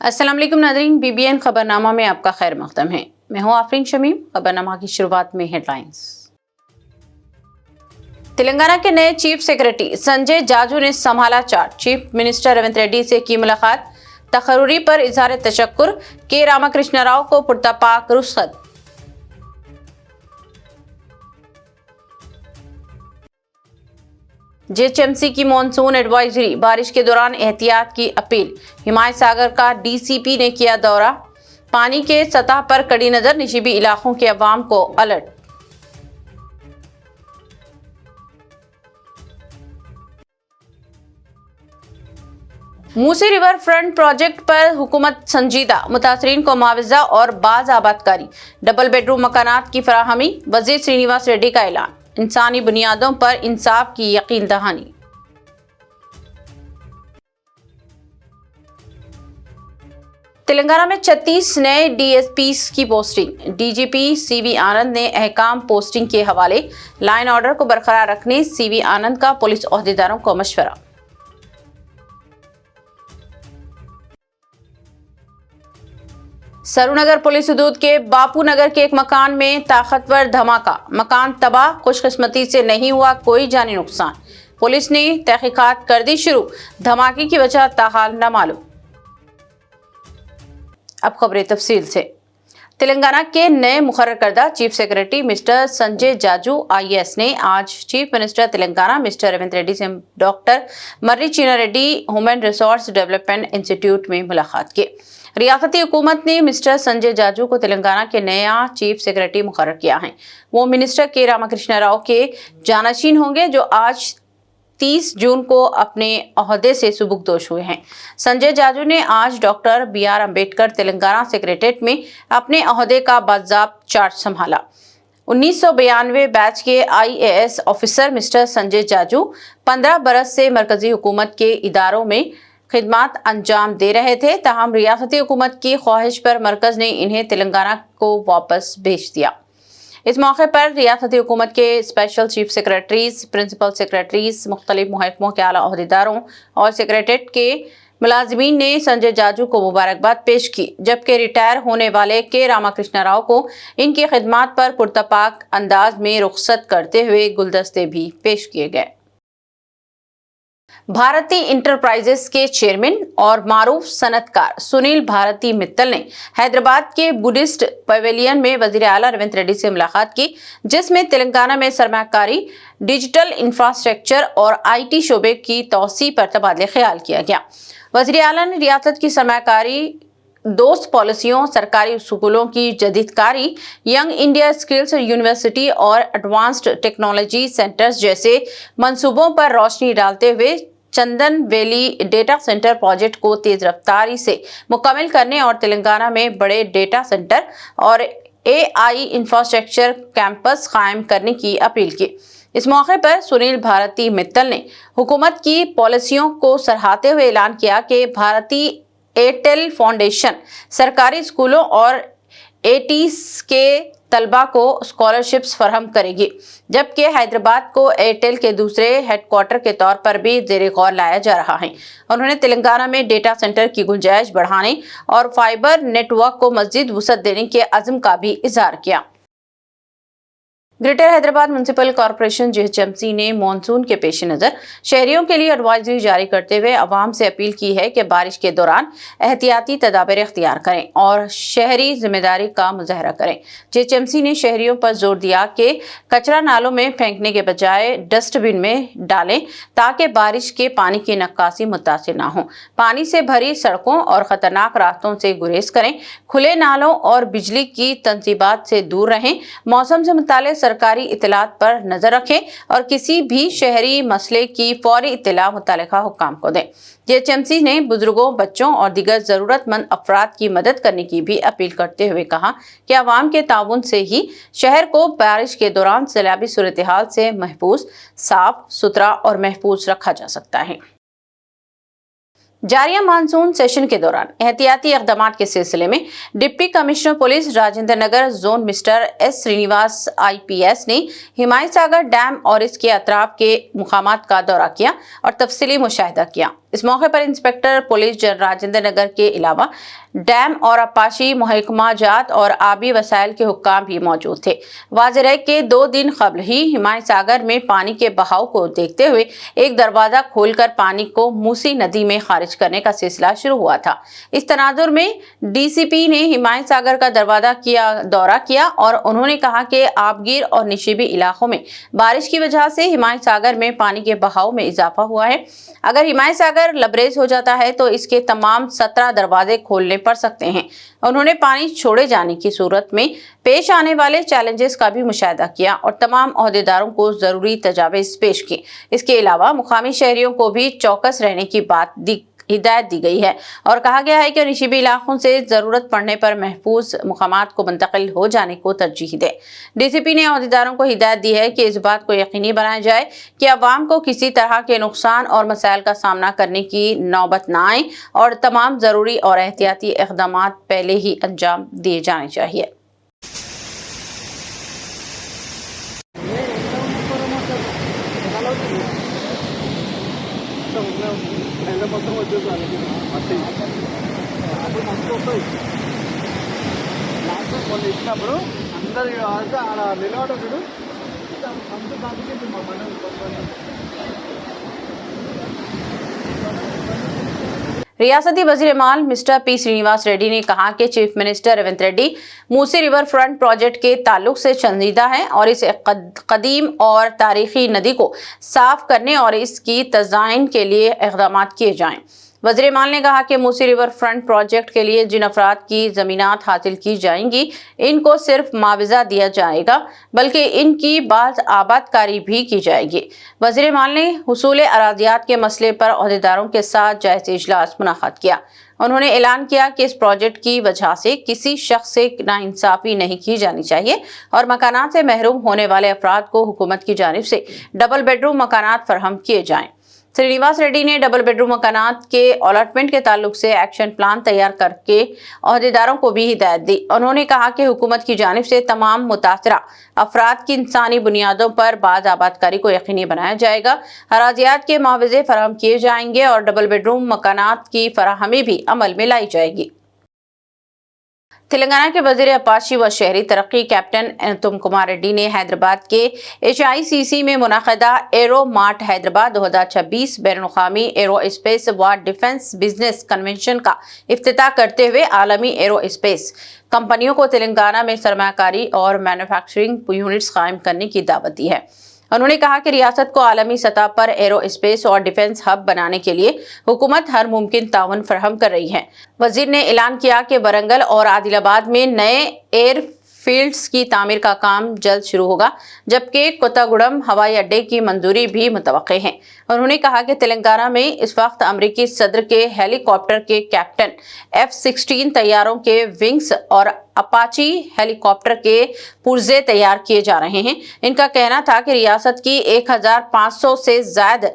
अस्सलाम वालेकुम नाज़रीन, BBN खबरनामा में आपका खैर मक़दम है। मैं हूँ आफरीन शमीम। खबरनामा की शुरुआत में हेडलाइंस। तेलंगाना के नए चीफ सेक्रेटरी संजय जाजू ने संभाला charge. Chief minister Revanth Reddy से की मुलाकात। तकर्रुरी पर इजहार तशक्कुर। के रामाकृष्ण राव को पुरतपाक रुख़सत। JHMC की मॉनसून एडवाइजरी, बारिश के दौरान एहतियात की अपील। हिमायत सागर का DCP ने किया दौरा। पानी के सतह पर कड़ी नजर, निशिबी इलाकों के अवाम को alert. Musi river front project पर हुकूमत संजीदा, मुतासरीन को मुआवजा और बाज आबादकारी, डबल बेडरूम मकानात की फराहमी। वजीर श्रीनिवास रेड्डी का ऐलान। इंसानी बुनियादों पर इंसाफ की यकीन दहानी। तेलंगाना में 36 नए DSPs की पोस्टिंग। DGP CV आनंद ने अहकाम पोस्टिंग के हवाले। लाइन ऑर्डर को बरकरार रखने CV आनंद का पुलिस ओहदेदारों को मशवरा। सरूनगर पुलिस हदूद के बापू नगर के एक मकान में ताकतवर धमाका। मकान तबाह, खुशकिस्मती से नहीं हुआ कोई जानी नुकसान। पुलिस ने तहकीकात कर दी शुरू। धमाके की वजह ताहाल न मालूम। अब खबरें तफसील से। तेलंगाना के नए मुकर्रर करदा chief secretary mister Sanjay Jaju IAS ने आज chief minister Telangana mister Revanth Reddy से डॉक्टर मर्री चीना Reddy human resource development institute में मुलाकात की। रियासती हुकूमत ने मिस्टर संजय जाजू को तेलंगाना के नया चीफ सेक्रेटरी मुकर्रर किया है। वो मिनिस्टर के रामाकृष्ण राव के जानशीन होंगे, जो आज 30 जून को अपने ओहदे से सुबुकदोश हुए हैं। संजय जाजू ने आज doctor BR Ambedkar Telangana secretariat में अपने ओहदे का बाज़ाब्त चार्ज संभाला। 1992 बैच के IAS officer mister Sanjay Jaju 15 बरस से मरकजी हुकूमत के इदारों में खिदमत अंजाम दे रहे थे। ताहम रियासती हुकूमत की ख्वाहिश पर मरकज ने इन्हें तेलंगाना को वापस भेज दिया। इस मौके पर रियासती हुकूमत के special chief secretaries, principal secretaries, मुख्तलिफ महकमों के आला ओहदेदारों और सेक्रेटेरिएट के मुलाजिमीन ने संजय जाजू को मुबारकबाद पेश की, जबकि रिटायर होने वाले के रामाकृष्ण राव को इनकी खिदमत पर पुरतपाक अंदाज में रुखसत करते हुए गुलदस्ते भी पेश किए गए। भारती इंटरप्राइजेस के चेयरमैन और मारूफ सनतकार सुनील भारती मित्तल ने हैदराबाद के बुद्धिस्ट पवेलियन में वजीर आला रेवंत रेड्डी से मुलाकात की, जिसमें तेलंगाना में सरमाकारी, डिजिटल इंफ्रास्ट्रक्चर और IT शोबे की तौसी पर तबादले ख्याल किया गया। वजीर आला ने रियासत की सरमाकारी दोस्त पॉलिसियों, सरकारी स्कूलों की जदीदकारी, यंग इंडिया स्किल्स यूनिवर्सिटी और एडवांस्ड टेक्नोलॉजी सेंटर्स जैसे मंसूबों पर रोशनी डालते हुए चंदन वैली डेटा सेंटर प्रोजेक्ट को तेज रफ्तारी से मुकम्मल करने और तेलंगाना में बड़े डेटा सेंटर और AI इंफ्रास्ट्रक्चर कैंपस कायम करने की अपील की। इस मौके पर सुनील भारती मित्तल ने हुकूमत की पॉलिसियों को सराहते हुए ऐलान किया कि भारती एयरटेल फाउंडेशन सरकारी स्कूलों और ATs के तलबा को स्कॉलरशिप्स फराहम करेगी, जबकि हैदराबाद को एयरटेल के दूसरे हेडक्वार्टर के तौर पर भी ज़ेरे गौर लाया जा रहा है। उन्होंने तेलंगाना में डेटा सेंटर की गुंजाइश बढ़ाने और फाइबर नेटवर्क को मज़ीद वुसअत देने के अज़्म का भी इज़हार किया। Greater Hyderabad municipal corporation JHMC ने मॉनसून के पेश नज़र शहरियों के लिए एडवाइजरी जारी करते हुए अवाम से अपील की है कि बारिश के दौरान एहतियाती तदाबीर इख्तियार करें और शहरी जिम्मेदारी का मुजाहरा करें। JHMC ने शहरियों पर जोर दिया कि कचरा नालों में फेंकने के बजाय डस्टबिन में डालें, ताकि बारिश के पानी की नक्कासी मुतासिर न हो। पानी से भरी सड़कों और ख़तरनाक रास्तों से गुरेज करें। खुले नालों और बिजली की तंसीबात से दूर रहें। मौसम से मुताल्लिक़ सरकारी इत्तलात पर नजर रखें और किसी भी शहरी मसले की फौरी इत्तला मुतल्लिका हुक्काम को दें। JHMC ने बुजुर्गों, बच्चों और दीगर जरूरतमंद अफराद की मदद करने की भी अपील करते हुए कहा कि अवाम के ताउन से ही शहर को बारिश के दौरान सैलाबी सूरत हाल से महफूज, साफ सुथरा और महफूज रखा जा सकता है। जारिया मानसून सेशन के दौरान एहतियाती इक़दामात के सिलसिले में deputy commissioner police Rajendra Nagar zone mister S Srinivas IPS ने हिमायत सागर डैम और इसके अतराफ के मुकामात का दौरा किया और तफसीली मुशाहिदा किया। इस मौके पर इंस्पेक्टर पुलिस राजेंद्र नगर के अलावा डैम और अपाशी महकमा जात और आबी वसाइल के हुक्काम भी मौजूद थे। वाज़ेह है कि 2 दिन कबल ही हिमायत सागर में पानी के बहाव को देखते हुए एक दरवाजा खोलकर पानी को मूसी नदी में खारिज करने का सिलसिला शुरू हुआ था। इस तनाजुर में डीसीपी ने हिमायत सागर का दौरा किया और उन्होंने कहा कि आबगीर और निशिबी इलाकों में बारिश की वजह से हिमायत सागर में पानी के बहाव में इजाफा हुआ है। अगर हिमायत सागर लबरेज हो जाता है तो इसके तमाम 17 दरवाजे खोलने पड़ सकते हैं। उन्होंने पानी छोड़े जाने की सूरत में पेश आने वाले चैलेंजेस का भी मुशाहिदा किया और तमाम ओहदेदारों को जरूरी तजावीज़ पेश की। इसके अलावा मुकामी शहरियों को भी चौकस रहने की हिदायत दी गई है और कहा गया है कि निशिबी इलाकों से जरूरत पड़ने पर महफूज मुकामात को मुंतकिल हो जाने को तरजीह दे। डीसीपी ने ओहदेदारों को हिदायत दी है कि इस बात को यकीनी बनाया जाए कि अवाम को किसी तरह के नुकसान और मसाइल का सामना करने की नौबत न आए और तमाम जरूरी और एहतियाती इक़दाम पहले ही अंजाम दिए जाने चाहिए। మొత్తం వచ్చేసి వాళ్ళకి అప్పుడు మంచిగా వస్తుంది. లాస్ట్ వాళ్ళు ఇచ్చినప్పుడు అందరు ఆడ నిలబడ్డాడు అంత దానికి మా పండుగ रियासती वज़ीर माल मिस्टर पी श्रीनिवास रेड्डी ने कहा कि chief minister Revanth Reddy Musi river front project के ताल्लुक से संजीदा है और इस कदीम और तारीखी नदी को साफ करने और इसकी तज़ाइन के लिए इक़दाम किए जाएं। वज़ीर माल ने कहा कि मूसी रिवर फ्रंट प्रोजेक्ट के लिए जिन अफराद की ज़मीनात हासिल की जाएंगी इनको सिर्फ मुआवजा दिया जाएगा बल्कि इनकी बाज़ आबादकारी भी की जाएगी। वज़ीर माल ने हुसूल अरादियात के मसले पर ओहदेदारों के साथ जायज़ा इजलास मुनाक़द किया। उन्होंने ऐलान किया कि इस प्रोजेक्ट की वजह से किसी शख्स से नाइंसाफ़ी नहीं की जानी चाहिए और मकानात से महरूम होने वाले अफराद को हुकूमत की जानिब से डबल बेडरूम मकानात फराहम किए जाएँ। श्रीनिवास रेड्डी ने डबल बेडरूम मकानात के अलॉटमेंट के ताल्लुक से एक्शन प्लान तैयार करके ओहदेदारों को भी हिदायत दी। उन्होंने कहा कि हुकूमत की जानिब से तमाम मुतासरा अफराद की इंसानी बुनियादों पर बाज़ आबादकारी को यकीनी बनाया जाएगा, अराजियात के मुआवजे फराहम किए जाएंगे और डबल बेडरूम मकानात की फराहमी भी अमल में लाई जाएगी। तेलंगाना के वज़ीर अपाशी व शहरी तरक्की कैप्टन उत्तम कुमार रेड्डी ने हैदराबाद के HICC में मुनाक़दा एरो मार्ट हैदराबाद 2026 बैनुल-अक़वामी एरो स्पेस व डिफेंस बिजनेस कन्वेंशन का इफ्तिताह करते हुए आलमी एरो स्पेस कंपनियों को तेलंगाना में सरमायाकारी और मैन्युफैक्चरिंग यूनिट्स कायम करने की दावत दी है। उन्होंने कहा कि रियासत को आलमी सतह पर एरो स्पेस और डिफेंस हब बनाने के लिए हुकूमत हर मुमकिन ताउन फराहम कर रही है। वजीर ने ऐलान किया कि वरंगल और आदिलाबाद में नए एयर फील्ड्स की तामीर का काम जल्द शुरू होगा, जबकि कोत्तागुडम हवाई अड्डे की मंजूरी भी मुतवक्के है। उन्होंने कहा कि तेलंगाना में इस वक्त अमरीकी सदर के हेलीकॉप्टर के कैप्टन F-16 तैयारों के विंग्स और अपाची हेलीकॉप्टर के पुर्जे तैयार किए जा रहे हैं। इनका कहना था कि रियासत की 1500 से ज्यादा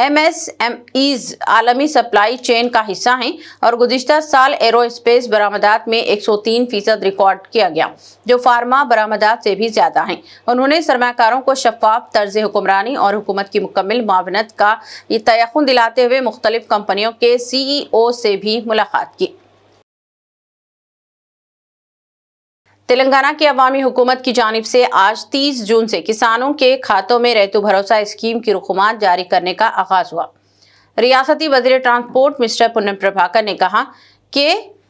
MSMEs आलमी सप्लाई चेन का हिस्सा हैं और गुज़िश्ता साल एरो स्पेस बरामदात में 103% रिकॉर्ड किया गया, जो फार्मा बरामदात से भी ज्यादा हैं। उन्होंने सरमायाकारों को शफाफ तर्ज हुक्मरानी और हुकूमत की मुकम्मल मावनत का यकीन दिलाते हुए मुख्तलिफ कंपनियों के CEO से भी मुलाकात की। तेलंगाना की अवामी हुकूमत की जानिब से आज 30 जून से किसानों के खातों में रैतु भरोसा स्कीम की रुकूमात जारी करने का आगाज हुआ। रियासती वज़ीर ट्रांसपोर्ट मिस्टर पुन्नम प्रभाकर ने कहा कि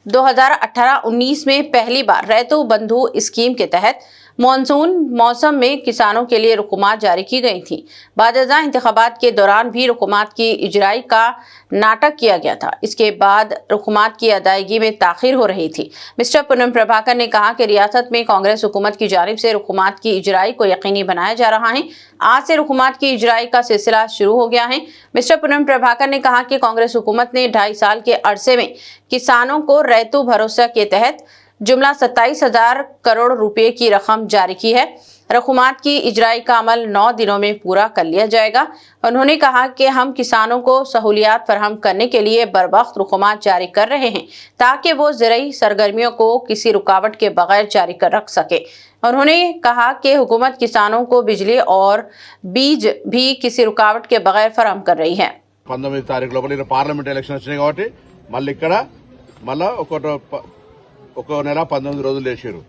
2018-19 में पहली बार रैतु बंधु स्कीम के तहत मानसून मौसम में किसानों के लिए रुकूमात जारी की गई थी। बादशाह इंतखाबात के दौरान भी रुकूमात की इजराई का नाटक किया गया था। इसके बाद रुकूमात की अदायगी में ताखीर हो रही थी। मिस्टर पुन्नम प्रभाकर ने कहा कि रियासत में कांग्रेस हुकूमत की जानिब से रुकूमात की इजराई को यकीनी बनाया जा रहा है। आज से रुकूमात की इजराई का सिलसिला शुरू हो गया है। मिस्टर पुन्नम प्रभाकर ने कहा कि कांग्रेस हुकूमत ने 2.5 साल के अरसे में किसानों को रैतु भरोसा के तहत जुमला 27,000 करोड़ रुपए की रकम जारी की है। रुकूमात की इजराई का अमल 9 दिनों में पूरा कर लिया जाएगा। उन्होंने कहा कि हम किसानों को सहूलियात फराहम करने के लिए बरवक्त रुकूमात जारी कर रहे हैं ताकि वो ज़राई सरगर्मियों को किसी रुकावट के बगैर जारी कर रख सके। उन्होंने कहा कि हुकूमत किसानों को बिजली और बीज भी किसी रुकावट के बगैर फराहम कर रही है। 19 తారీఖు లోపల పార్లమెంట్ ఎలక్షన్ వచ్చినాయి కాబట్టి మళ్ళీ ఇక్కడ మళ్ళా ఒక నెల 19 రోజులు వేసారు.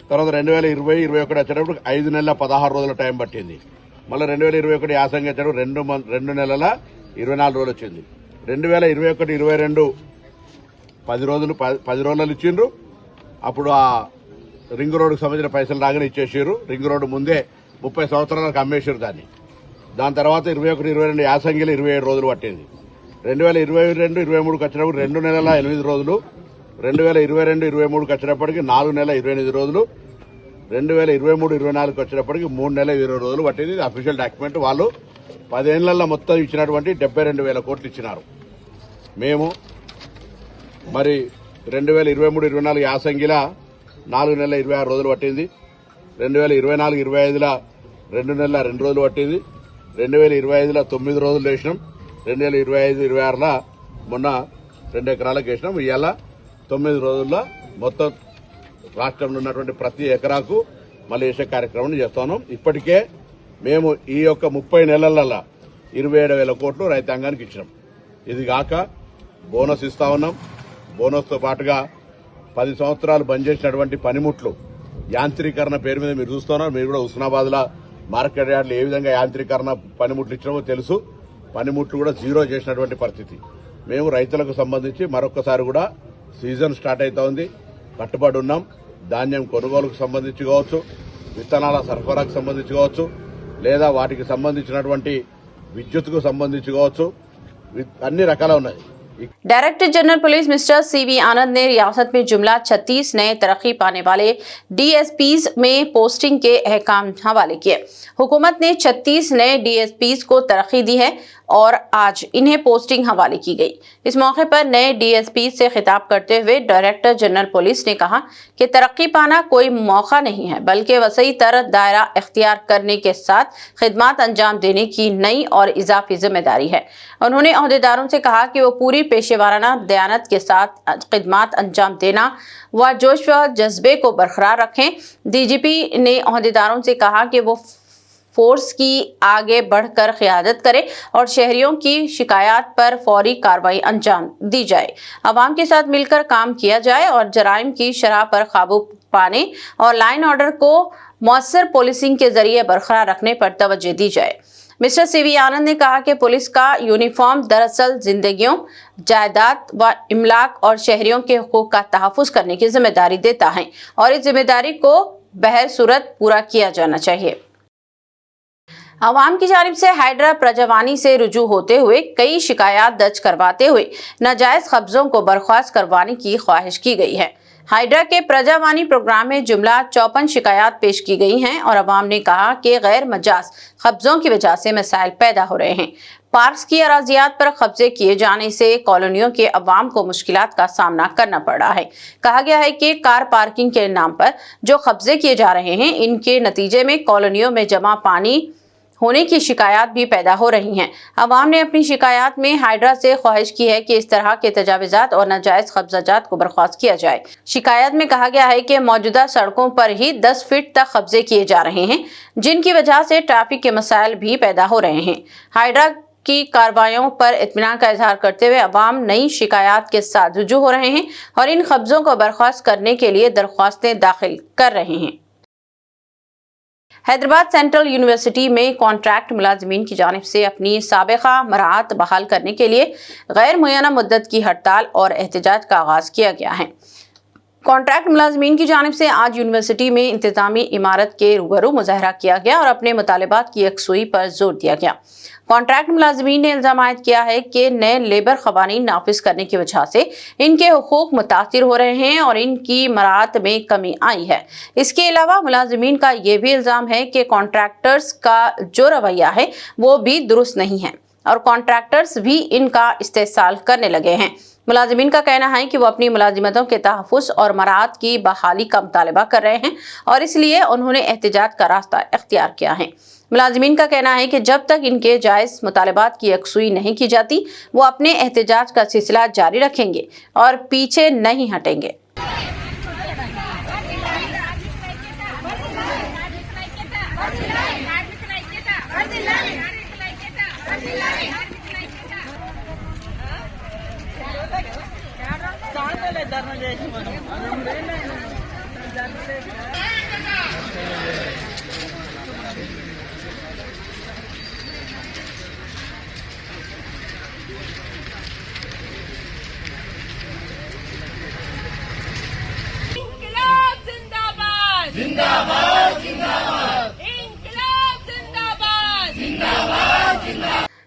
తర్వాత 2020-21 వచ్చేటప్పుడు 5 నెలల 16 రోజుల టైం పట్టింది. మళ్ళీ 2021 యాసంగి వచ్చేటప్పుడు 2 నెలల 24 రోజులు వచ్చింది. 2021-22 10 రోజులు ఇచ్చిండ్రు. అప్పుడు ఆ రింగ్ రోడ్డుకు సంబంధించిన పైసలు రాగానే ఇచ్చేసారు. రింగ్ రోడ్డు ముందే 30 సంవత్సరాలకు అమ్మేసారు దాన్ని. దాని తర్వాత 21-22 యాసంగిలో 27 రోజులు పట్టింది. 2022-23 వచ్చినప్పుడు 2 నెలల 8 రోజులు, 2022-23 వచ్చేటప్పటికి 4 నెలల 28 రోజులు, 2023-24 వచ్చేటప్పటికి 3 నెలల 20 రోజులు పట్టింది. Official document. వాళ్ళు 10 ఏళ్లలో మొత్తం ఇచ్చినటువంటి 72,000 కోట్లు ఇచ్చినారు. మేము మరి 2023-24 యాసంగిలా 4 నెలల 26 రోజులు పట్టింది. 2024-25 2 నెలల 2 రోజులు పట్టింది. 2025 9 రోజులు వేసినాం. 2025-26 మొన్న 2 ఎకరాలకు వేసినాం. ఇవాళ 9 రోజుల్లో మొత్తం రాష్ట్రంలో ఉన్నటువంటి ప్రతి ఎకరాకు మళ్ళీ వేసే కార్యక్రమం చేస్తున్నాం. ఇప్పటికే మేము ఈ యొక్క 30 నెలలలో 27,000 కోట్లు రైతాంగానికి ఇచ్చినాం. ఇది కాక బోనస్ ఇస్తా ఉన్నాం. బోనస్తో పాటుగా 10 సంవత్సరాలు బంద్ చేసినటువంటి పనిముట్లు యాంత్రీకరణ పేరు మీద మీరు చూస్తున్నారు. మీరు కూడా హుస్నాబాద్ లో మార్కెట్ యార్డ్లో ఏ విధంగా యాంత్రీకరణ పనిముట్లు ఇచ్చినామో తెలుసు. పనిముట్లు కూడా జీరో చేసినటువంటి పరిస్థితి. మేము రైతులకు సంబంధించి మరొకసారి కూడా సీజన్ స్టార్ట్ అవుతా ఉంది, కట్టుబడి ఉన్నాం. ధాన్యం కొనుగోలుకు సంబంధించి కావచ్చు, విత్తనాల సరఫరాకు సంబంధించి కావచ్చు, లేదా వాటికి సంబంధించినటువంటి విద్యుత్కు సంబంధించి కావచ్చు, అన్ని రకాలు ఉన్నాయి. Director general police mister C V Anand ने रियासत में जुमला 36 नए तरक्की पाने वाले डीएसपीज में पोस्टिंग के अहकाम हवाले किए। हुकूमत ने 36 नए डीएसपीज को तरक्की दी है और आज इन्हें पोस्टिंग हवाले की गई। इस मौके पर नए डीएसपी से खिताब करते हुए डायरेक्टर जनरल पुलिस ने कहा कि तरक्की पाना कोई मौका नहीं है, बल्कि वसी तर दायरा इख्तियार करने के साथ खिदमत अंजाम देने की नई और इजाफी जिम्मेदारी है। उन्होंने अहदेदारों से कहा कि वो पूरी पेशेवाराना दयानत के साथ खिदमत अंजाम देना व जोश व जज्बे को बरकरार रखें। डीजीपी ने अहदेदारों से कहा कि वो फोर्स की आगे बढ़कर क़यादत करे और शहरियों की शिकायत पर फौरी कार्रवाई अंजाम दी जाए। अवाम के साथ मिलकर काम किया जाए और जराइम की शरह पर काबू पाने और लाइन ऑर्डर को मौसर पुलिसिंग के जरिए बरकरार रखने पर तवज्जो दी जाए। मिस्टर सीवी आनंद ने कहा कि पुलिस का यूनिफॉर्म दरअसल जिंदगियों, जायदाद व इमलाक और शहरियों के हुकूक का तहफ़्फ़ुज़ करने की जिम्मेदारी देता है और इस जिम्मेदारी को बहर सूरत पूरा किया जाना चाहिए। अवाम की जानिब से हाइड्रा प्रजावानी से रुजू होते हुए कई शिकायत दर्ज करवाते हुए नाजायज कब्जों को बर्खास्त करवाने की ख्वाहिश की गई है। हाइड्रा के प्रजावानी प्रोग्राम में जुमला 54 शिकायत पेश की गई हैं और अवाम ने कहा कि गैर मजाज कब्जों की वजह से मसाइल पैदा हो रहे हैं। पार्क्स की अराजियात पर कब्जे किए जाने से कॉलोनियों के अवाम को मुश्किलात का सामना करना पड़ रहा है। कहा गया है कि कार पार्किंग के नाम पर जो कब्जे किए जा रहे हैं, इनके नतीजे में कॉलोनियों में जमा पानी होने की शिकायत भी पैदा हो रही हैं। अवाम ने अपनी शिकायत में हाइड्रा से ख्वाहिश की है कि इस तरह के तजाविज़ात और नाजायज कब्जात को बर्खास्त किया जाए। शिकायत में कहा गया है कि मौजूदा सड़कों पर ही 10 फीट तक कब्जे किए जा रहे हैं, जिनकी वजह से ट्रैफिक के मसाइल भी पैदा हो रहे हैं। हाइड्रा की कार्रवाइयों पर इत्मीनान का इजहार करते हुए अवाम नई शिकायत के साथ रुजू हो रहे हैं और इन कब्जों को बर्खास्त करने के लिए दरख्वास्तें दाखिल कर रहे हैं। हैदराबाद सेंट्रल यूनिवर्सिटी में कॉन्ट्रैक्ट मुलाजमीन की जानिब से अपनी साबिक़ा मराहत बहाल करने के लिए गैर मुय्यना मुद्दत की हड़ताल और एहतजाज का आगाज़ किया गया है। कॉन्ट्रैक्ट मुलाजमीन की जानिब से आज यूनिवर्सिटी में इंतजामी इमारत के रूबरू मुजाहरा किया गया और अपने मुतालिबात की यकसुई पर जोर दिया गया। कॉन्ट्रैक्ट मुलाजमीन ने इल्जाम आयद किया है कि नए लेबर क़वानीन नाफिज करने की वजह से इनके हुकूक मुतासिर हो रहे हैं और इनकी मराहत में कमी आई है। इसके अलावा मुलाजमीन का ये भी इल्जाम है कि कॉन्ट्रैक्टर्स का जो रवैया है वो भी दुरुस्त नहीं है और कॉन्ट्रैक्टर्स भी इनका इस्तेहसाल करने लगे हैं। मुलाजमीन का कहना है कि वो अपनी मुलाजिमतों के तहफ़्फ़ुज़ और मराहत की बहाली का मुतालबा कर रहे हैं और इसलिए उन्होंने एहतजाज का रास्ता इख्तियार किया है। मुलाजमीन का कहना है कि जब तक इनके जायज़ मुतालबात की यकसुई नहीं की जाती, वो अपने एहतजाज का सिलसिला जारी रखेंगे और पीछे नहीं हटेंगे।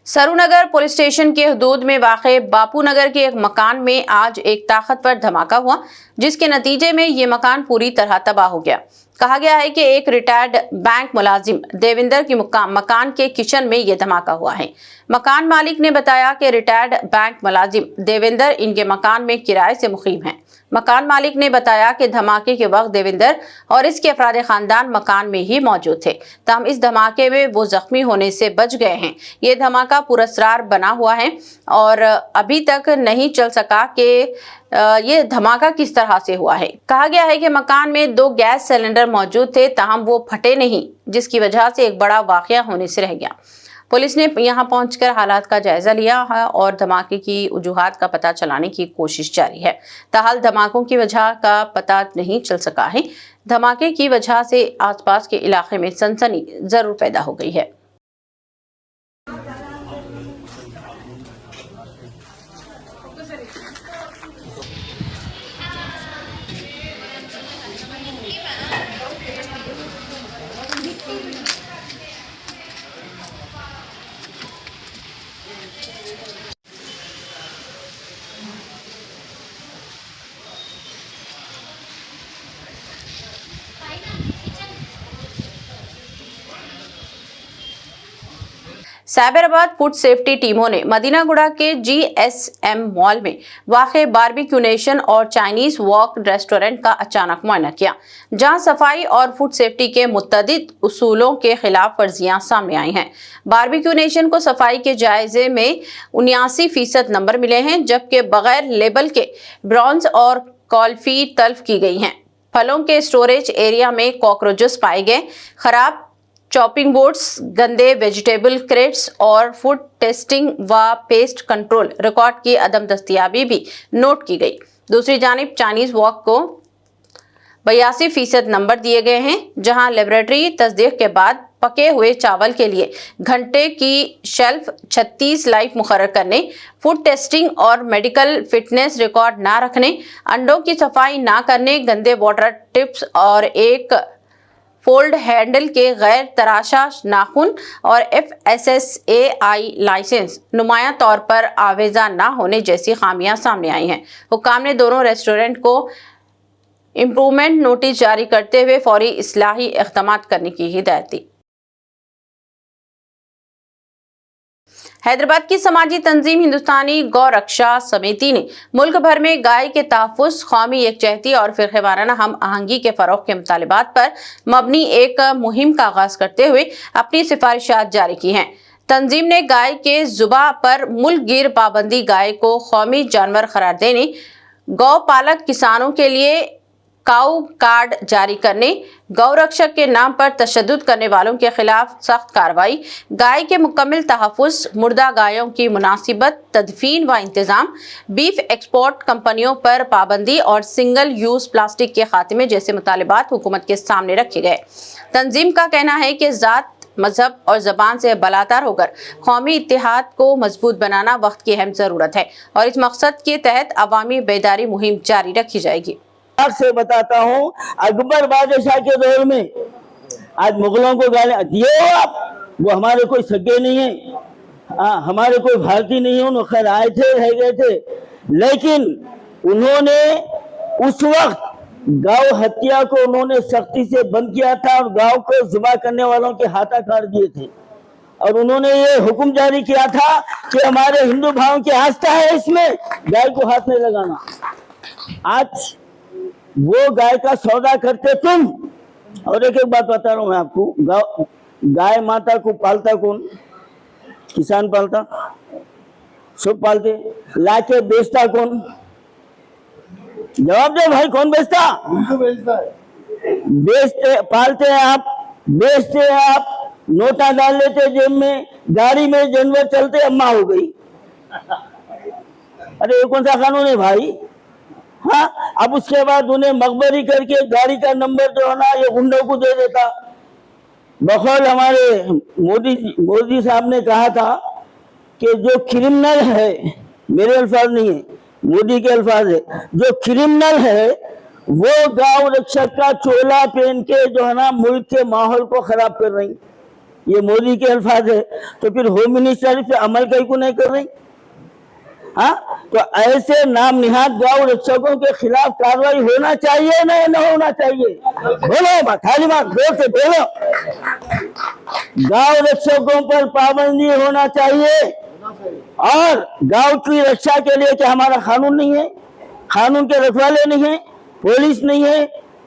सरूनगर पुलिस स्टेशन के हदूद में वाक़े बापू नगर के एक मकान में आज एक ताकतवर धमाका हुआ, जिसके नतीजे में ये मकान पूरी तरह तबाह हो गया। कहा गया है कि एक रिटायर्ड बैंक मुलाजिम देविंदर की मकान के किचन में ये धमाका हुआ है। मकान मालिक ने बताया कि रिटायर्ड बैंक मुलाजिम देविंदर इनके मकान में किराए से मुकीम हैं। मकान मालिक ने बताया कि धमाके के वक्त देविंदर और इसके अफराद खानदान मकान में ही मौजूद थे, तमाम इस धमाके में वो जख्मी होने से बच गए हैं। ये धमाका पुरस्कार बना हुआ है और अभी तक नहीं चल सका कि ये धमाका किस तरह से हुआ है। कहा गया है कि मकान में 2 गैस सिलेंडर मौजूद थे, ताहम वो फटे नहीं, जिसकी वजह से एक बड़ा वाकया होने से रह गया। पुलिस ने यहां पहुंचकर हालात का जायजा लिया है और धमाके की वजूहात का पता चलाने की कोशिश जारी है। ताहाल धमाकों की वजह का पता नहीं चल सका है। धमाके की वजह से आसपास के इलाके में सनसनी जरूर पैदा हो गई है। साइबराबाद फूड सेफ्टी टीमों ने मदीनागुड़ा के GSM मॉल में वाक़े बारबेक्यू नेशन और चाइनीज वॉक रेस्टोरेंट का अचानक मुआयना किया, जहां सफाई और फूड सेफ्टी के मुतअद्दिद उसूलों के खिलाफ वर्जियां सामने आई हैं। बारबेक्यू नेशन को सफाई के जायजे में 79% नंबर मिले हैं, जबकि बगैर लेबल के ब्रॉन्ज और कॉल्फी तल्फ की गई हैं। फलों के स्टोरेज एरिया में कॉकरोचेस पाए गए, खराब चॉपिंग बोर्ड्स, गंदे वेजिटेबल क्रेट्स और फूड टेस्टिंग व पेस्ट कंट्रोल रिकॉर्ड की अदम दस्तयाबी भी नोट की गई। दूसरी जानिब चाइनीज वॉक को 82% नंबर दिए गए हैं, जहां लेबोरेटरी तस्दीक के बाद पके हुए चावल के लिए घंटे की शेल्फ 36 लाइफ मुकर्रर करने, फूड टेस्टिंग और मेडिकल फिटनेस रिकॉर्ड ना रखने, अंडों की सफाई ना करने, गंदे वाटर टिप्स और एक फोल्ड हैंडल के गैर तराशा नाखून और FSSAI लाइसेंस नुमाया तौर पर आवेजा ना होने जैसी खामियां सामने आई हैं। हुक्काम ने दोनों रेस्टोरेंट को इम्प्रूवमेंट नोटिस जारी करते हुए फौरी इस्लाही इक़दाम करने की हिदायत दी। हैदराबाद की समाजी तंजीम हिंदुस्तानी गौ रक्षा समिति ने मुल्क भर में गाय के तहफ़्फ़ुज़, कौमी यकजहती और फिर वाराना हम आहंगी के फ़रोग़ के मुतालिबात पर मबनी एक मुहिम का आगाज़ करते हुए अपनी सिफारिशात जारी की हैं। तंजीम ने गाय के ज़ुबा पर मुल्क गिर पाबंदी, गाय को कौमी जानवर करार देने, गौ पालक किसानों के लिए काऊ कार्ड जारी करने, गौरक्षक के नाम पर तशद्दुद करने वालों के खिलाफ सख्त कार्रवाई, गाय के मुकम्मल तहफ़्फ़ुज़, मुर्दा गायों की मुनासिबत तदफीन व इंतज़ाम, बीफ एक्सपोर्ट कंपनियों पर पाबंदी और सिंगल यूज़ प्लास्टिक के खात्मे जैसे मुतालिबात हुकूमत के सामने रखे गए। तंजीम का कहना है कि ज़ात, मजहब और ज़बान से बलातार होकर कौमी इत्तेहाद को मजबूत बनाना वक्त की अहम ज़रूरत है और इस मकसद के तहत अवामी बेदारी मुहिम जारी रखी जाएगी। से बताता हूँ, अकबर बादशाह के दौर में आज मुगलों को गालियां दिए हो आप, वो हमारे कोई सगे नहीं है, हमारे कोई भारतीय नहीं है, उन्होंने खैर आए थे, रह गए थे, लेकिन उन्होंने उस वक्त गांव हत्या को उन्होंने सख्ती से बंद किया था और गांव को जुबा करने वालों के हाथा काट दिए थे और उन्होंने ये हुक्म जारी किया था कि हमारे हिंदू भाइयों की आस्था है इसमें गाय को हाथ नहीं लगाना। आज वो गाय का सौदा करते तुम। और एक बात बता रहा हूं मैं आपको, गाय माता को पालता कौन? किसान पालता, सब पालते, लाके बेचता कौन? जवाब दे भाई, कौन बेचता? बेचता है। बेचते, पालते हैं आप, बेचते हैं आप, नोटा डाल लेते जेब में, गाड़ी में जानवर चलते, अम्मा हो गई। अरे ये कौन सा कानून है भाई? हाँ, अब उसके बाद उन्हें मकबरी करके गाड़ी का नंबर जो है ना ये गुंडों को दे देता। बखौल हमारे मोदी साहब ने कहा था कि जो क्रिमिनल है, मेरे अल्फाज नहीं है, मोदी के अल्फाज है, जो क्रिमिनल है वो गांव रक्षक का चोला पहन के जो है ना मुल्क के माहौल को खराब कर रही, ये मोदी के अल्फाज है। तो फिर होम मिनिस्टर इस पे अमल कहीं को नहीं कर रही। हाँ, तो ऐसे नाम निहाद गांव रक्षकों के खिलाफ कार्रवाई होना चाहिए नहीं न होना चाहिए? बोलो खाली बात जोर से बोलो। गांव रक्षकों पर पाबंदी होना चाहिए। और गांव की रक्षा के लिए क्या हमारा कानून नहीं है? कानून के रखवाले नहीं है? पुलिस नहीं है?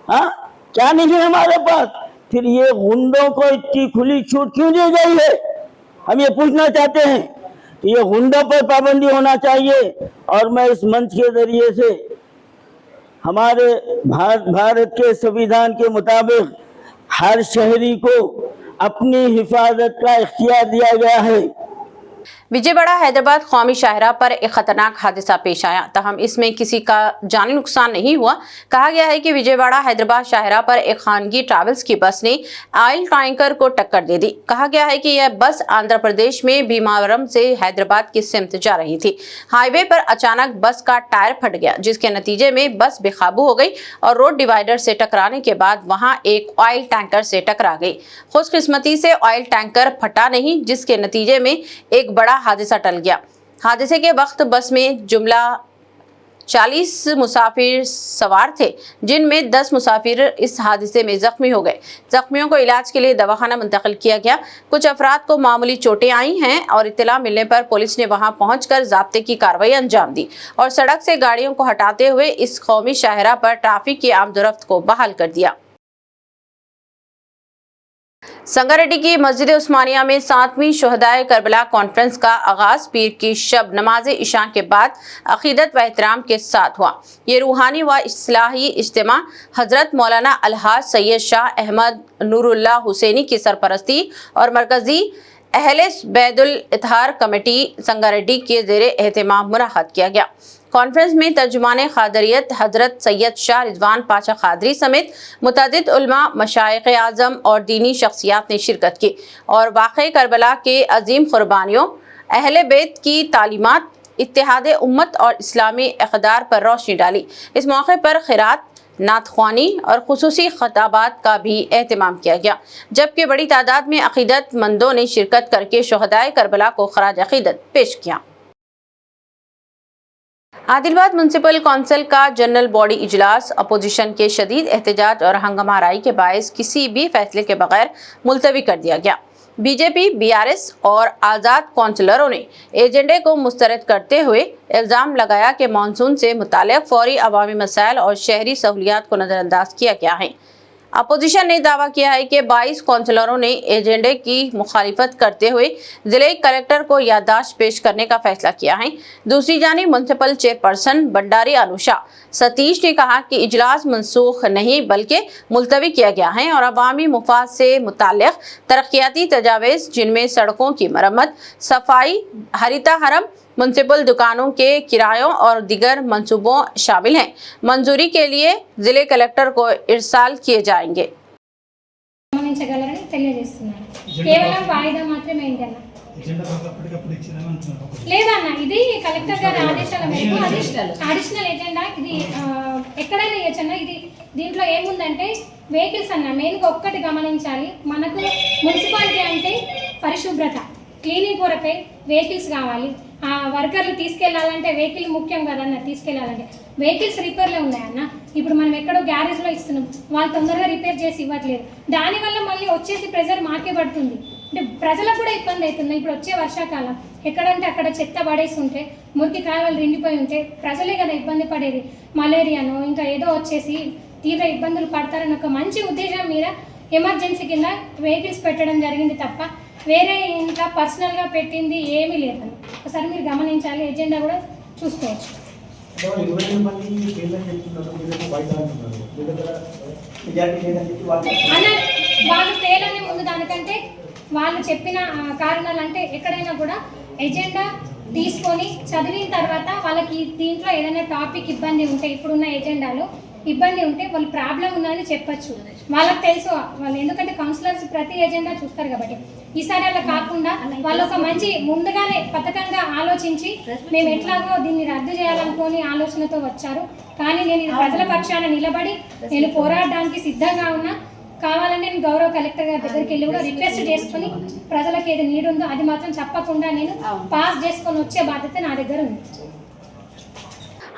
हाँ, क्या नहीं है हमारे पास? फिर ये गुंडों को इतनी खुली छूट क्यों दी गई है, हम ये पूछना चाहते हैं। तो ये गुंडों पर पाबंदी होना चाहिए। और मैं इस मंच के जरिए से हमारे भारत के संविधान के मुताबिक हर शहरी को अपनी हिफाजत का इख्तियार दिया गया है। विजयवाड़ा हैदराबाद कौमी शाहराह पर एक खतरनाक हादसा पेश आया, तहम इसमें किसी का जानी नुकसान नहीं हुआ। कहा गया है कि विजयवाड़ा हैदराबाद शाहराह पर एक खानगी ट्रैवल्स की बस ने ऑयल टैंकर को टक्कर दे दी। कहा गया है कि यह बस आंध्र प्रदेश में भीमावरम से हैदराबाद की सिमत जा रही थी। हाईवे पर अचानक बस का टायर फट गया, जिसके नतीजे में बस बेकाबू हो गई और रोड डिवाइडर से टकराने के बाद वहां एक ऑयल टैंकर से टकरा गई। खुशकिस्मती से ऑयल टैंकर फटा नहीं, जिसके नतीजे में एक बड़ा हादसा टल गया। हादसे के वक्त बस में जुमला 40 मुसाफिर सवार थे, जिनमें 10 मुसाफिर इस हादसे में जख्मी हो गए। जख्मियों को इलाज के लिए दवाखाना मुंतकिल किया गया। कुछ अफराद को मामूली चोटें आई हैं और इत्तला मिलने पर पुलिस ने वहां पहुंचकर जाब्ते की कार्रवाई अंजाम दी और सड़क से गाड़ियों को हटाते हुए इस कौमी शाहराह पर ट्रैफिक की आमदोरफ्त को बहाल कर दिया। संगारेड्डी की मस्जिद उस्मानिया में 7वीं शुहदाए करबला कॉन्फ्रेंस का आगाज पीर की शब नमाज इशा के बाद अकीदत व एहतराम के साथ हुआ। ये रूहानी व इस्लाही इज्तिमा हजरत मौलाना अलहाज सैयद शाह अहमद नूरुल्लाह हुसैनी की सरपरस्ती और मरकजी अहले बैदुल इत्हार कमेटी संगारेड्डी के ज़ेरे एहतमाम मुनाक़द किया गया। कॉन्फ्रेंस में तर्जुमान क़ादरियत हजरत सैयद शाह रिजवान पाशा क़ादरी समेत मुतअद्दिद उलमा, मशाइख़ आज़म और दीनी शख्सियात ने शिरकत की और वाक़े करबला के अजीम क़ुरबानियों, अहले बैत की तालीमात, इत्तेहाद उम्मत और इस्लामी इक़दार पर रोशनी डाली। इस मौके पर ख़िरात, नातख्वानी और खुसूसी खताबात का भी एहतमाम किया गया, जबकि बड़ी तादाद में अक़ीदतमंदों ने शिरकत करके शुहदाए करबला को खराज अक़ीदत पेश किया। आदिलाबाद म्युनिसिपल कौंसिल का जनरल बॉडी इजलास अपोजिशन के शदीद एहतजाज और हंगामाराई के बायस किसी भी फैसले के बगैर मुलतवी कर दिया गया। बीजेपी, बीआरएस और आज़ाद कौंसलरों ने एजेंडे को मुस्तरद करते हुए इल्ज़ाम लगाया कि मानसून से मुताल्लिक़ फौरी अवामी मसाइल और शहरी सहूलियात को नज़रअंदाज किया गया है। अपोजिशन ने दावा किया है कि 22 कौंसलरों ने एजेंडे की मुखालिफत करते हुए जिले कलेक्टर को याददाश्त पेश करने का फैसला किया है। दूसरी जानिब म्युनिसिपल चेयरपर्सन भंडारी अनुषा सतीश ने कहा कि इजलास मनसूख नहीं बल्कि मुलतवी किया गया है और अवामी मुफाद से मुताल्लिक़ तरक्याती तजावीज़, जिनमें सड़कों की मरम्मत, सफाई, हरिता हरम, म्युनिसिपल दुकानों के किरायों और दीगर मंसूबों शामिल हैं, मंजूरी के लिए जिले कलेक्टर को इरसाल किए जाएंगे। గమనించగలరని తెలియజేస్తున్నాను। కేవలం వాయిదా మాత్రమే ఏంటన్న లేదన్న, ఇది కలెక్టర్ గారి ఆదేశాల మేరకు అడిషనల్ ఎజెండా ఇది ఎక్కడైనా ఇవ్వచ్చన్న। ఇది దీంట్లో ఏముందంటే వెహికల్స్ అన్న మెయిన్గా ఒక్కటి గమనించాలి, మనకు మున్సిపాలిటీ అంటే పరిశుభ్రత, క్లీనింగ్ కొరకై వెహికల్స్ కావాలి। ఆ వర్కర్లు తీసుకెళ్లాలంటే వెహికల్ ముఖ్యం కదన్న, తీసుకెళ్లాలంటే వెహికల్స్ రిపేర్లే ఉన్నాయన్న। ఇప్పుడు మనం ఎక్కడో గ్యారేజ్లో ఇస్తున్నాం, వాళ్ళు తొందరగా రిపేర్ చేసి ఇవ్వట్లేదు, దానివల్ల మళ్ళీ వచ్చేసి ప్రెజర్ మాకే పడుతుంది, అంటే ప్రజలకు కూడా ఇబ్బంది అవుతుంది। ఇప్పుడు వచ్చే వర్షాకాలం ఎక్కడంటే అక్కడ చెత్త పడేసి ఉంటే, మురికి కాలువలు నిండిపోయి ఉంటే ప్రజలే కదా ఇబ్బంది పడేది, మలేరియానో ఇంకా ఏదో వచ్చేసి తీవ్ర ఇబ్బందులు పడతారని ఒక మంచి ఉద్దేశం మీద ఎమర్జెన్సీ కింద వెహికల్స్ పెట్టడం జరిగింది తప్ప వేరే ఇంకా పర్సనల్గా పెట్టింది ఏమీ లేదని ఒకసారి మీరు గమనించాలి। ఎజెండా కూడా చూసుకోవచ్చు। వాళ్ళు ఫెయిల్ అనే ముందు దానికంటే వాళ్ళు చెప్పిన కారణాలు అంటే ఎక్కడైనా కూడా ఎజెండా తీసుకొని చదివిన తర్వాత వాళ్ళకి దీంట్లో ఏదైనా టాపిక్ ఇబ్బంది ఉంటే ఇప్పుడున్న ఎజెండాలో ఇబ్బంది ఉంటే వాళ్ళు ప్రాబ్లం ఉందని చెప్పొచ్చు, వాళ్ళకి తెలుసు. వాళ్ళు ఎందుకంటే కౌన్సిలర్స్ ప్రతి ఎజెండా చూస్తారు కాబట్టి ఈసారి అలా కాకుండా వాళ్ళు ఒక మంచి ముందుగానే పథకంగా ఆలోచించి మేము ఎట్లాగో దీన్ని రద్దు చేయాలనుకొని ఆలోచనతో వచ్చారు. కానీ నేను ఇది ప్రజల పక్షాన నిలబడి నేను పోరాడడానికి సిద్ధంగా ఉన్నా. కావాలంటే నేను గౌరవ కలెక్టర్ గారి దగ్గరికి వెళ్ళి కూడా రిక్వెస్ట్ చేసుకుని ప్రజలకు ఏది నీడ్ ఉందో అది మాత్రం తప్పకుండా నేను పాస్ చేసుకొని వచ్చే బాధ్యత నా దగ్గర ఉంది.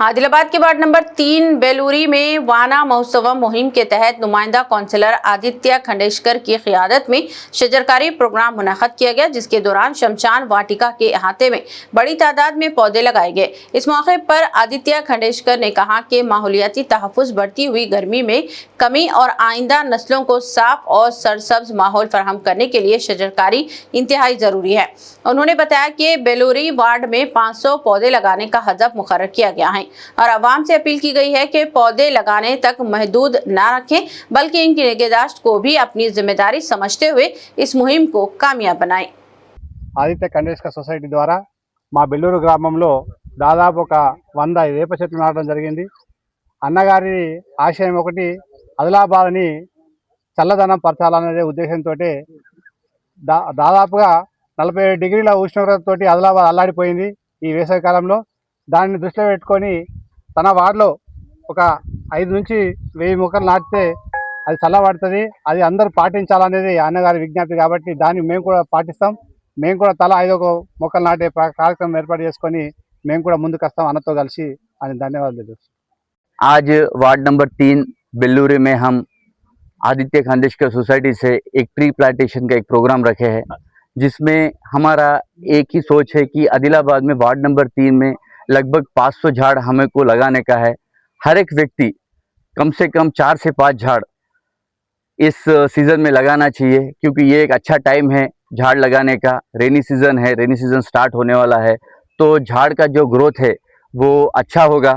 आदिलाबाद के वार्ड नंबर 3 बेलूरी में वाना महोत्सव मुहिम के तहत नुमाइंदा काउंसलर आदित्य खंडेशकर की क़ियादत में शजरकारी प्रोग्राम मुनक़्क़द किया गया, जिसके दौरान शमशान वाटिका के अहाते में बड़ी तादाद में पौधे लगाए गए। इस मौके पर आदित्य खंडेशकर ने कहा कि माहौलियाती तहफ़्फ़ुज़, बढ़ती हुई गर्मी में कमी और आइंदा नस्लों को साफ और सरसब्ज माहौल फराहम करने के लिए शजरकारी इंतहाई ज़रूरी है। उन्होंने बताया कि बेलूरी वार्ड में 500 पौधे लगाने का हदफ मुकर्रर किया गया है और आवाम से अपील की गई है कि पौधे लगाने तक महदूद न रखें, बल्कि इनकी निगहदाश्त को भी अपनी जिम्मेदारी समझते हुए इस मुहिम को कामयाब बनाएं। ఆదిత్య కండేష్కర్ సొసైటీ ద్వారా మా బెల్లూరు గ్రామంలో దాదాపు ఒక 100 వేప చెట్లు నాటడం జరిగింది. అన్నగారి ఆశయం ఒకటి, ఆదిలాబాద్ని చల్లదనం పరచాలనే ఉద్దేశంతో దాదాపుగా 47 డిగ్రీల ఉష్ణోగ్రతతోటి ఆదిలాబాద్ అల్లాడిపోయింది ఈ వేసవి కాలంలో. దాన్ని దృష్టిలో పెట్టుకొని తన వార్డులో ఒక 5 నుంచి 1000 మొక్కలు నాటితే అది చల్లబడుతుంది, అది అందరూ పాటించాలనేది అన్నగారి విజ్ఞప్తి. కాబట్టి దాన్ని మేము కూడా పాటిస్తాం. మేము కూడా తల 5 మొక్కలు నాటే కార్యక్రమం ఏర్పాటు చేసుకొని మేము కూడా ముందుకు వస్తాం అన్నతో కలిసి అని. ధన్యవాదాలు. आज वार्ड नंबर 3 बेल्लूरी में हम आदित्य खंडेशकर सोसाइटी से एक ट्री प्लांटेशन का एक प्रोग्राम रखे हैं, जिसमें हमारा एक ही सोच है कि आदिलाबाद में वार्ड नंबर 3 में लगभग 500 झाड़ हमें को लगाने का है। हर एक व्यक्ति कम से कम 4 से 5 झाड़ इस सीज़न में लगाना चाहिए, क्योंकि ये एक अच्छा टाइम है झाड़ लगाने का। रेनी सीज़न है, रेनी सीज़न स्टार्ट होने वाला है, तो झाड़ का जो ग्रोथ है वो अच्छा होगा।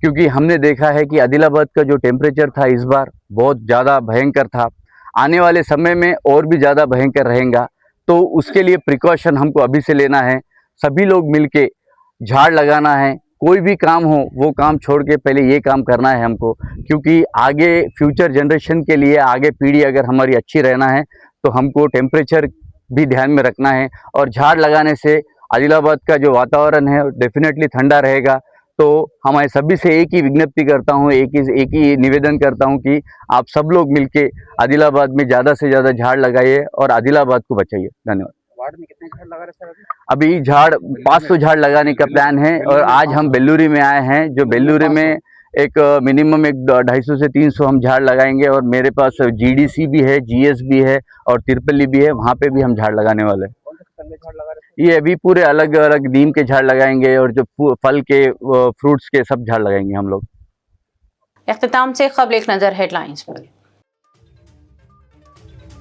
क्योंकि हमने देखा है कि आदिलाबाद का जो टेम्परेचर था इस बार बहुत ज़्यादा भयंकर था, आने वाले समय में और भी ज़्यादा भयंकर रहेगा। तो उसके लिए प्रिकॉशन हमको अभी से लेना है। सभी लोग मिलके झाड़ लगाना है। कोई भी काम हो वो काम छोड़ के पहले ये काम करना है हमको, क्योंकि आगे फ्यूचर जनरेशन के लिए, आगे पीढ़ी अगर हमारी अच्छी रहना है तो हमको टेम्परेचर भी ध्यान में रखना है। और झाड़ लगाने से आदिलाबाद का जो वातावरण है डेफिनेटली ठंडा रहेगा। तो हमारे सभी से एक ही विज्ञप्ति करता हूँ, एक ही निवेदन करता हूँ कि आप सब लोग मिलके आदिलाबाद में ज़्यादा से ज़्यादा झाड़ लगाइए और आदिलाबाद को बचाइए। धन्यवाद। वार्ड में कितने झाड़ लगा रहे सर अभी झाड़ 500 झाड़ लगाने का प्लान है, और आज हम बेल्लूरी में आए हैं। जो बेल्लूरी में एक मिनिमम एक 250 से 300 हम झाड़ लगाएंगे, और मेरे पास GDC भी है, GS भी है और तिरपल्ली भी है, वहाँ पे भी हम झाड़ लगाने वाले हैं। झाड़ लगा रहे ये अभी पूरे अलग अलग नीम के झाड़ लगाएंगे, और जो फल के फ्रूट्स के सब झाड़ लगाएंगे हम लोग। इख्तिताम से क़ब्ल एक नज़र हेडलाइंस पर।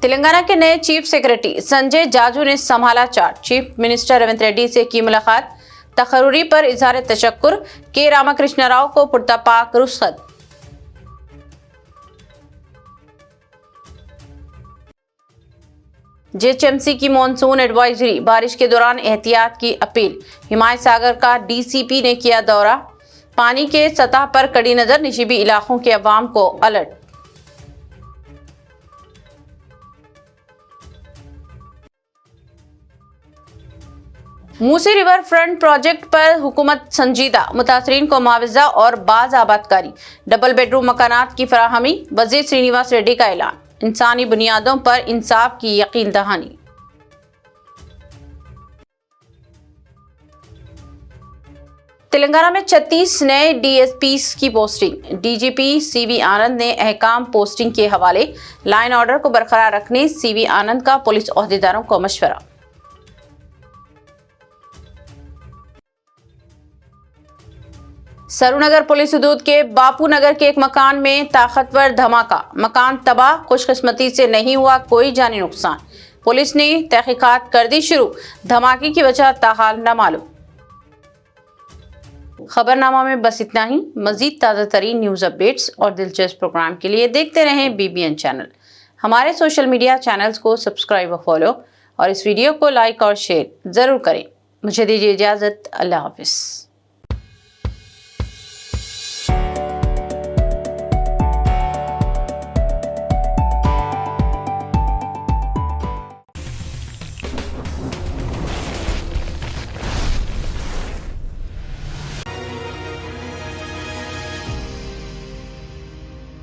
तेलंगाना के नए चीफ सेक्रेटरी संजय जाजू ने संभाला charge. Chief minister Revanth Reddy से की मुलाकात। तकर्री पर इजहार तशक्कुर, के रामकृष्ण राव को पुरतपाक रुखसत। JHMC की मॉनसून एडवाइजरी, बारिश के दौरान एहतियात की अपील। हिमायत सागर का DCP ने किया दौरा। पानी के सतह पर कड़ी नजर, निशिबी इलाकों के अवाम को alert. Musi river front project पर हुकूमत संजीदा, मुतासरीन को मुआवजा और बाज आबादकारी, डबल बेडरूम मकानात की फराहमी। वजीर श्रीनिवास रेड्डी का ऐलान। इंसानी बुनियादों पर इंसाफ की यकीन दहानी। तेलंगाना में 36 नए DSPs की पोस्टिंग। DGP CV आनंद ने अहकाम पोस्टिंग के हवाले। लाइन ऑर्डर को बरकरार रखने CV आनंद का पुलिस ओहदेदारों को मशवरा। सरूनगर पुलिस हदूद के बापू नगर के एक मकान में ताकतवर धमाका। मकान तबाह, खुशकिस्मती से नहीं हुआ कोई जानी नुकसान। पुलिस ने तहकीकात कर दी शुरू। धमाके की वजह ताहाल न मालूम। खबरनामा में बस इतना ही। मजीद ताज़ा तरीन न्यूज़ अपडेट्स और दिलचस्प प्रोग्राम के लिए देखते रहें BBN चैनल। हमारे सोशल मीडिया चैनल्स को सब्सक्राइब और फॉलो, और इस वीडियो को लाइक और शेयर ज़रूर करें। मुझे दीजिए इजाज़त। अल्लाह हाफिज़।